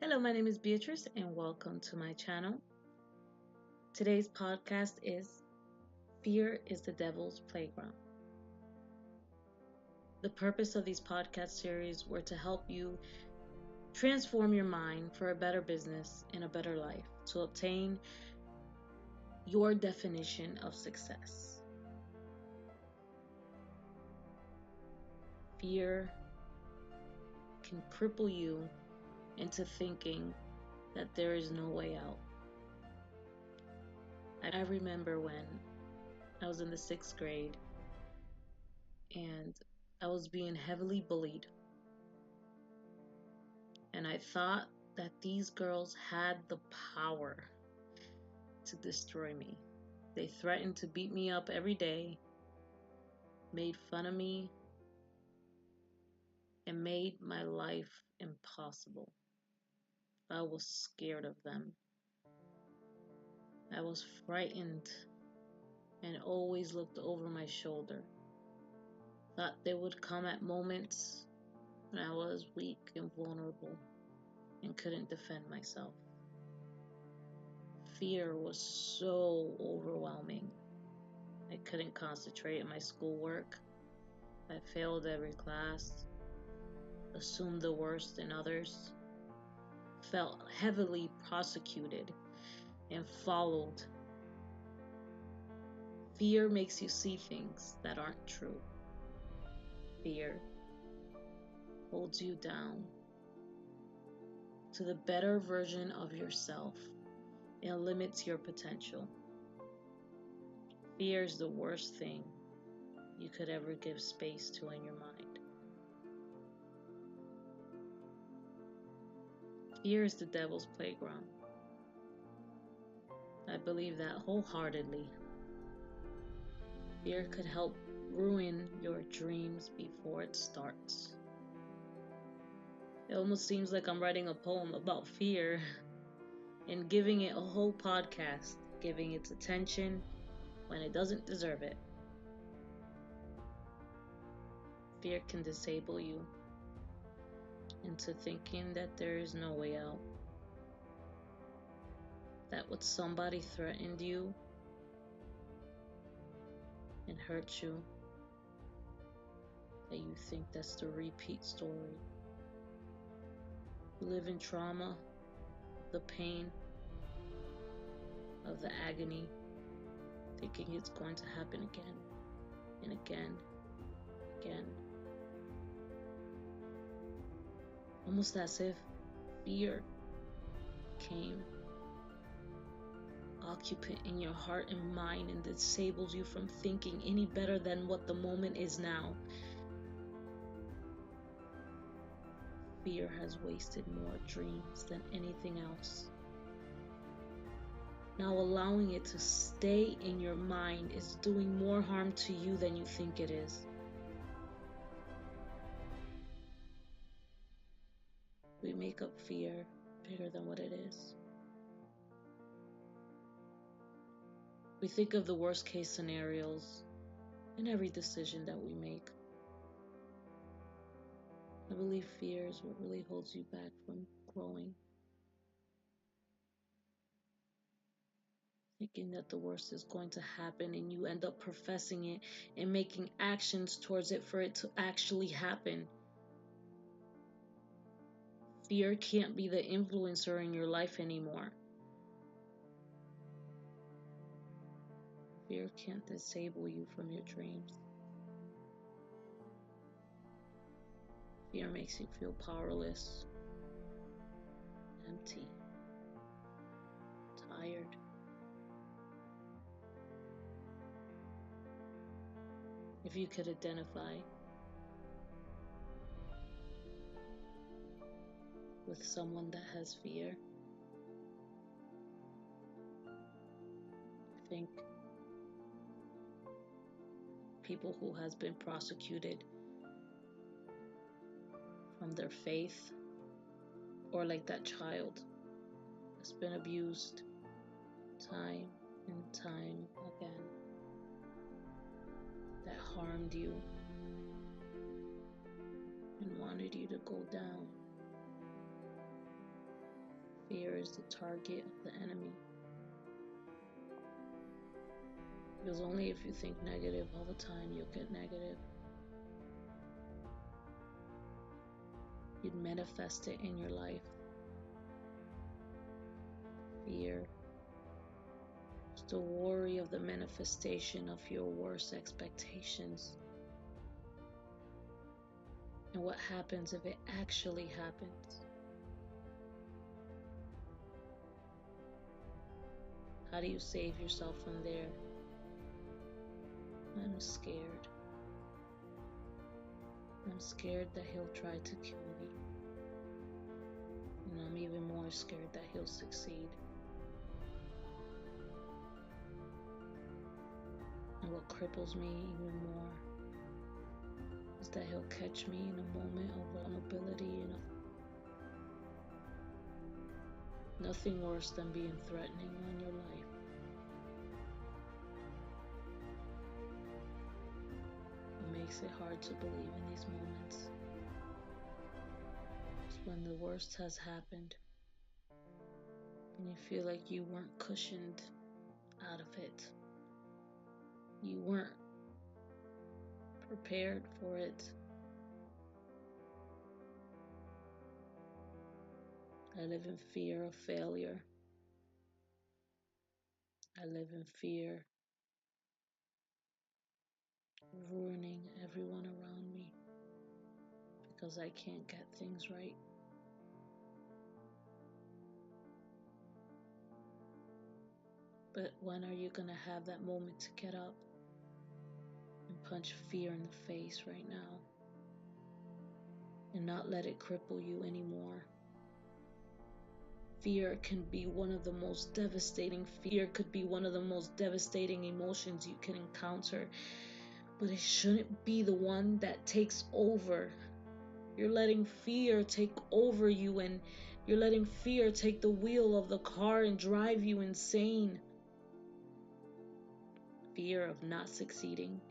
Hello, my name is Beatrice, and welcome to my channel. Today's podcast is Fear is the Devil's Playground. The purpose of these podcast series were to help you transform your mind for a better business and a better life to obtain your definition of success. Fear can cripple you into thinking that there is no way out. I remember when I was in the 6th grade and I was being heavily bullied. And I thought that these girls had the power to destroy me. They threatened to beat me up every day, made fun of me, and made my life impossible. I was scared of them. I was frightened and always looked over my shoulder. Thought they would come at moments when I was weak and vulnerable and couldn't defend myself. Fear was so overwhelming. I couldn't concentrate in my schoolwork. I failed every class, assumed the worst in others, felt heavily prosecuted, and followed. Fear makes you see things that aren't true. Fear holds you down to the better version of yourself and limits your potential. Fear is the worst thing you could ever give space to in your mind. Fear is the devil's playground. I believe that wholeheartedly. Fear could help ruin your dreams before it starts. It almost seems like I'm writing a poem about fear and giving it a whole podcast, giving its attention when it doesn't deserve it. Fear can disable you into thinking that there is no way out. That what somebody threatened you and hurt you, that you think that's the repeat story. You live in trauma, the pain of the agony, thinking it's going to happen again and again, again. Almost as if fear came occupant in your heart and mind and disables you from thinking any better than what the moment is now. Fear has wasted more dreams than anything else. Now allowing it to stay in your mind is doing more harm to you than you think it is. We make up fear bigger than what it is. We think of the worst case scenarios in every decision that we make. I believe fear is what really holds you back from growing. Thinking that the worst is going to happen and you end up professing it and making actions towards it for it to actually happen. Fear can't be the influencer in your life anymore. Fear can't disable you from your dreams. Fear makes you feel powerless, empty, tired. If you could identify with someone that has fear, I think people who has been prosecuted from their faith, or like that child that's been abused time and time again, that harmed you and wanted you to go down. Fear is the target of the enemy. Because only if you think negative all the time, you'll get negative. You'd manifest it in your life. Fear is the worry of the manifestation of your worst expectations. And what happens if it actually happens? How do you save yourself from there? I'm scared. I'm scared that he'll try to kill me. And I'm even more scared that he'll succeed. And what cripples me even more is that he'll catch me in a moment of vulnerability and nothing worse than being threatening on your life. It makes it hard to believe in these moments. It's when the worst has happened and you feel like you weren't cushioned out of it. You weren't prepared for it. I live in fear of failure. I live in fear of ruining everyone around me because I can't get things right. But when are you going to have that moment to get up and punch fear in the face right now and not let it cripple you anymore? Fear can be one of the most devastating. Fear could be one of the most devastating emotions you can encounter, but it shouldn't be the one that takes over. You're letting fear take over you, and you're letting fear take the wheel of the car and drive you insane. Fear of not succeeding,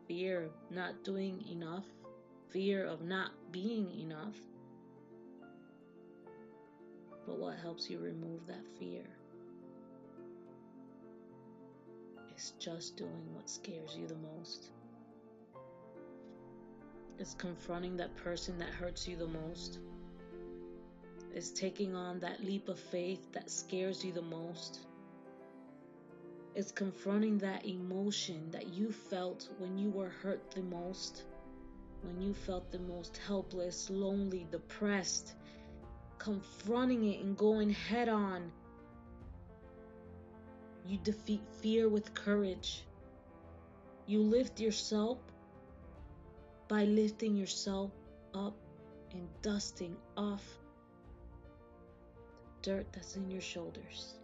fear of not doing enough, fear of not being enough. But what helps you remove that fear is just doing what scares you the most. It's confronting that person that hurts you the most. It's taking on that leap of faith that scares you the most. It's confronting that emotion that you felt when you were hurt the most, when you felt the most helpless, lonely, depressed. Confronting it and going head on. You defeat fear with courage. You lift yourself by lifting yourself up and dusting off the dirt that's in your shoulders.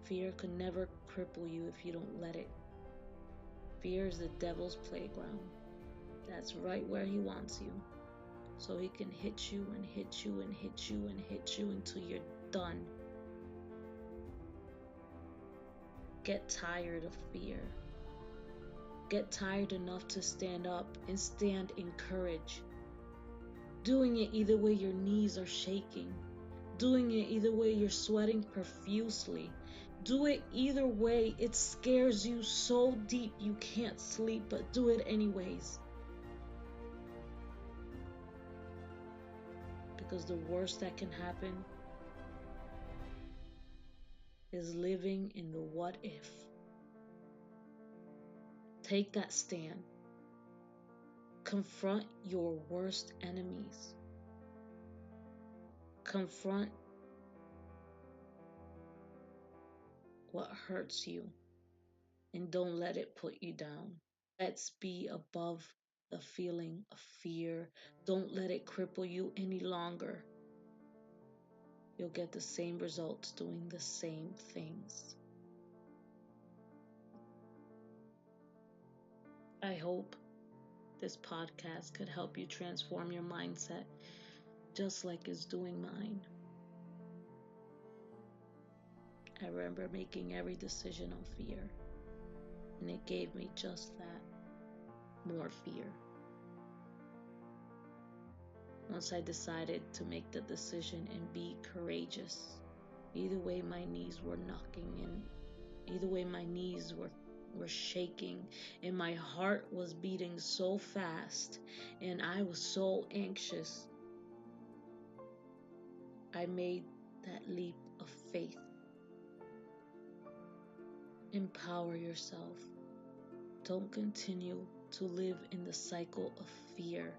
Fear could never cripple you if you don't let it. Fear is the devil's playground. That's right where he wants you. So he can hit you and hit you and hit you and hit you until you're done. Get tired of fear. Get tired enough to stand up and stand in courage. Doing it either way your knees are shaking. Doing it either way you're sweating profusely. Do it either way it scares you so deep you can't sleep, but do it anyways. Because the worst that can happen is living in the what if. Take that stand. Confront your worst enemies. Confront what hurts you and don't let it put you down. Let's be above the feeling of fear. Don't let it cripple you any longer. You'll get the same results doing the same things. I hope this podcast could help you transform your mindset just like it's doing mine. I remember making every decision on fear, and it gave me just that, more fear. Once I decided to make the decision and be courageous, either way my knees were knocking and either way my knees were shaking and my heart was beating so fast and I was so anxious. I made that leap of faith. Empower yourself. Don't continue to live in the cycle of fear.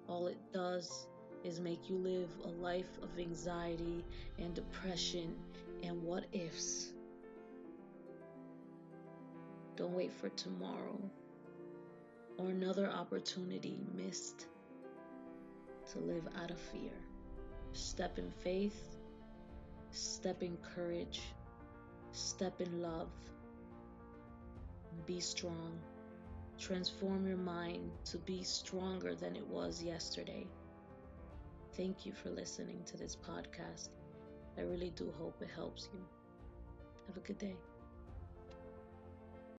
All it does is make you live a life of anxiety and depression and what ifs. Don't wait for tomorrow or another opportunity missed to live out of fear. Step in faith, step in courage, step in love. Be strong. Transform your mind to be stronger than it was yesterday. Thank you for listening to this podcast. I really do hope it helps you. Have a good day.